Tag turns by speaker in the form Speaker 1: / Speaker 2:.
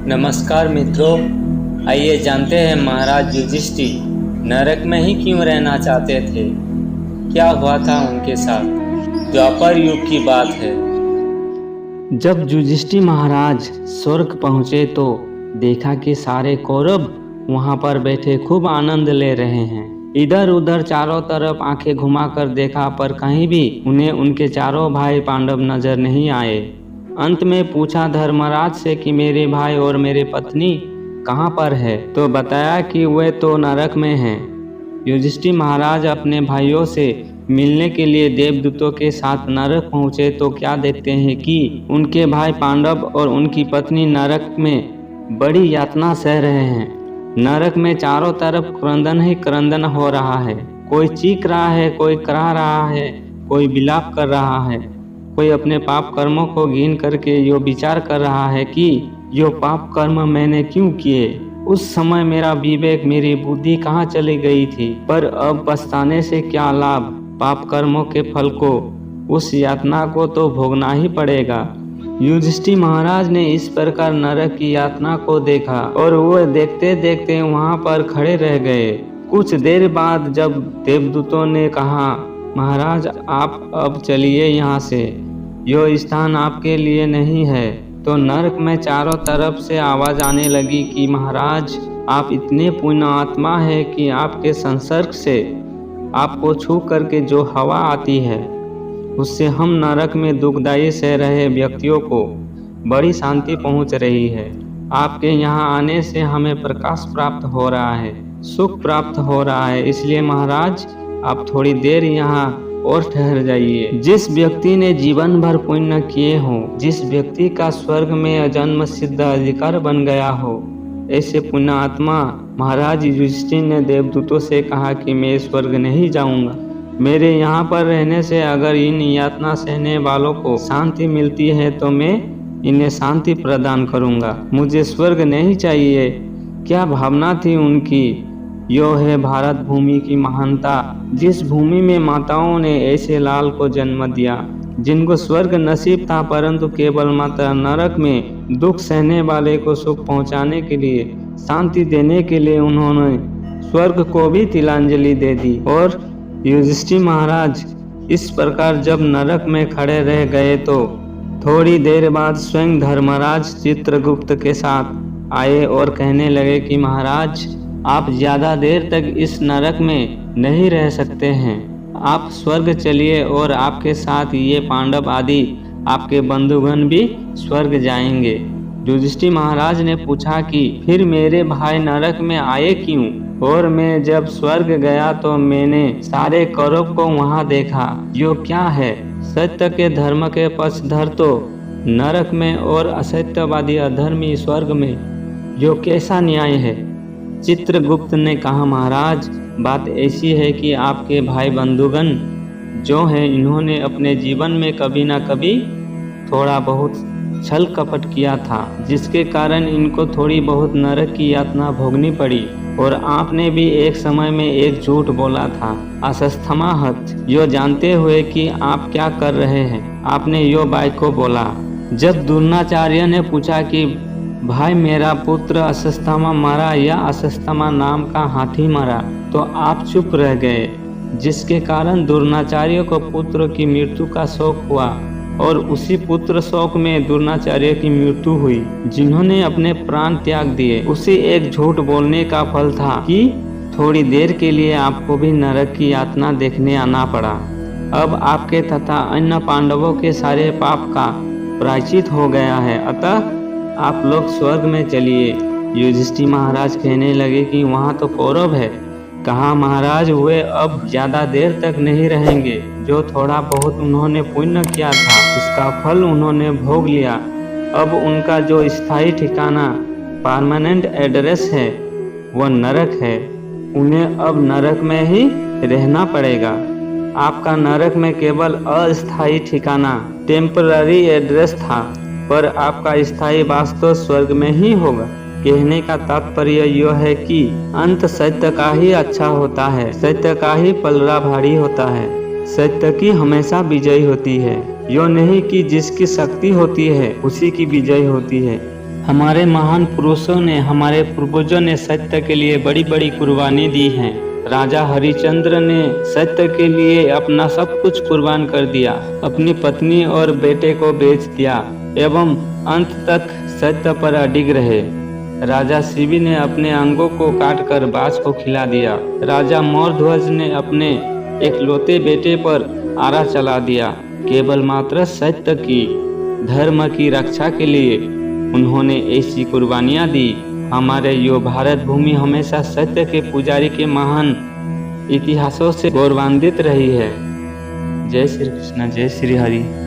Speaker 1: नमस्कार मित्रों, आइए जानते हैं महाराज युधिष्ठिर नरक में ही क्यों रहना चाहते थे। क्या हुआ था उनके साथ। द्वापर युग की बात है।
Speaker 2: जब युधिष्ठिर महाराज स्वर्ग पहुँचे तो देखा कि सारे कौरव वहाँ पर बैठे खूब आनंद ले रहे हैं। इधर उधर चारों तरफ आंखें घुमाकर देखा पर कहीं भी उन्हें उनके चारों भाई पांडव नजर नहीं आए। अंत में पूछा धर्मराज से कि मेरे भाई और मेरे पत्नी कहाँ पर है, तो बताया कि वे तो नरक में हैं। युधिष्ठिर महाराज अपने भाइयों से मिलने के लिए देवदूतों के साथ नरक पहुँचे तो क्या देखते हैं कि उनके भाई पांडव और उनकी पत्नी नरक में बड़ी यातना सह रहे हैं। नरक में चारों तरफ क्रंदन ही क्रंदन हो रहा है। कोई चीख रहा है, कोई कराह रहा है, कोई विलाप कर रहा है, कोई अपने पाप कर्मों को गिन करके यो विचार कर रहा है कि यो पाप कर्म मैंने क्यों किए। उस समय मेरा विवेक, मेरी बुद्धि कहाँ चली गई थी। पर अब पछताने से क्या लाभ। पाप कर्मों के फल को, उस यातना को तो भोगना ही पड़ेगा। युधिष्ठिर महाराज ने इस प्रकार नरक की यातना को देखा और वो देखते देखते वहाँ पर खड़े रह गए। कुछ देर बाद जब देवदूतों ने कहा, महाराज आप अब चलिए यहाँ से, यो स्थान आपके लिए नहीं है, तो नरक में चारों तरफ से आवाज आने लगी कि महाराज आप इतने पुण्य आत्मा है कि आपके संसर्ग से, आपको छू करके जो हवा आती है उससे हम नरक में दुखदायी सह रहे व्यक्तियों को बड़ी शांति पहुंच रही है। आपके यहाँ आने से हमें प्रकाश प्राप्त हो रहा है, सुख प्राप्त हो रहा है। इसलिए महाराज आप थोड़ी देर यहाँ और ठहर जाइए। जिस व्यक्ति ने जीवन भर पुण्य किए हों, जिस व्यक्ति का स्वर्ग में अजन्म सिद्ध अधिकार बन गया हो, ऐसे पुण्य आत्मा महाराज युधिष्ठिर ने देवदूतों से कहा कि मैं स्वर्ग नहीं जाऊंगा। मेरे यहाँ पर रहने से अगर इन यातना सहने वालों को शांति मिलती है तो मैं इन्हें शांति प्रदान करूंगा। मुझे स्वर्ग नहीं चाहिए। क्या भावना थी उनकी। यो है भारत भूमि की महानता, जिस भूमि में माताओं ने ऐसे लाल को जन्म दिया जिनको स्वर्ग नसीब था, परंतु केवल माता नरक में दुख सहने वाले को सुख पहुंचाने के लिए, शांति देने के लिए उन्होंने स्वर्ग को भी तिलांजलि दे दी। और युधिष्ठिर महाराज इस प्रकार जब नरक में खड़े रह गए तो थोड़ी देर बाद स्वयं धर्मराज चित्रगुप्त के साथ आए और कहने लगे कि महाराज आप ज्यादा देर तक इस नरक में नहीं रह सकते हैं, आप स्वर्ग चलिए और आपके साथ ये पांडव आदि आपके बंधुगण भी स्वर्ग जाएंगे। युधिष्ठिर महाराज ने पूछा कि फिर मेरे भाई नरक में आए क्यों। और मैं जब स्वर्ग गया तो मैंने सारे कौरव को वहां देखा। यो क्या है, सत्य के धर्म के पक्षधर तो नरक में और असत्यवादी अधर्मी स्वर्ग में, यो कैसा न्याय है। चित्रगुप्त ने कहा, महाराज बात ऐसी है कि आपके भाई बंधुगण जो हैं, इन्होंने अपने जीवन में कभी ना कभी थोड़ा बहुत छल कपट किया था, जिसके कारण इनको थोड़ी बहुत नरक की यातना भोगनी पड़ी। और आपने भी एक समय में एक झूठ बोला था, अश्वत्थामा हत, यो जानते हुए कि आप क्या कर रहे हैं, आपने यो बाई को बोला। जब द्रोणाचार्य ने पूछा कि भाई मेरा पुत्र अश्वत्थामा मरा या अश्वत्थामा नाम का हाथी मरा, तो आप चुप रह गए, जिसके कारण द्रोणाचार्य को पुत्र की मृत्यु का शोक हुआ और उसी पुत्र शोक में द्रोणाचार्य की मृत्यु हुई, जिन्होंने अपने प्राण त्याग दिए। उसी एक झूठ बोलने का फल था कि थोड़ी देर के लिए आपको भी नरक की यातना देखने आना पड़ा। अब आपके तथा अन्य पांडवों के सारे पाप का प्रायश्चित हो गया है, अतः आप लोग स्वर्ग में चलिए। युधिष्ठिर महाराज कहने लगे कि वहाँ तो कौरव है। कहा, महाराज वे अब ज्यादा देर तक नहीं रहेंगे। जो थोड़ा बहुत उन्होंने पुण्य किया था उसका फल उन्होंने भोग लिया। अब उनका जो स्थायी ठिकाना, परमानेंट एड्रेस है, वो नरक है। उन्हें अब नरक में ही रहना पड़ेगा। आपका नरक में केवल अस्थायी ठिकाना, टेम्पररी एड्रेस था, पर आपका स्थायी वास्तव स्वर्ग में ही होगा। कहने का तात्पर्य यह है कि अंत सत्य का ही अच्छा होता है, सत्य का ही पलड़ा भारी होता है, सत्य की हमेशा विजय होती है। यो नहीं कि जिसकी शक्ति होती है उसी की विजय होती है। हमारे महान पुरुषों ने, हमारे पूर्वजों ने सत्य के लिए बड़ी बड़ी कुर्बानी दी है। राजा हरिश्चंद्र ने सत्य के लिए अपना सब कुछ कुर्बान कर दिया, अपनी पत्नी और बेटे को बेच दिया एवं अंत तक सत्य पर अडिग रहे। राजा शिवी ने अपने अंगों को काटकर बाज को खिला दिया। राजा मौर्ध्वज ने अपने एकलौते बेटे पर आरा चला दिया। केवल मात्र सत्य की, धर्म की रक्षा के लिए उन्होंने ऐसी कुर्बानियां दी। हमारे यो भारत भूमि हमेशा सत्य के पुजारी के महान इतिहासों से गौरवान्वित रही है। जय श्री कृष्ण, जय श्री हरि।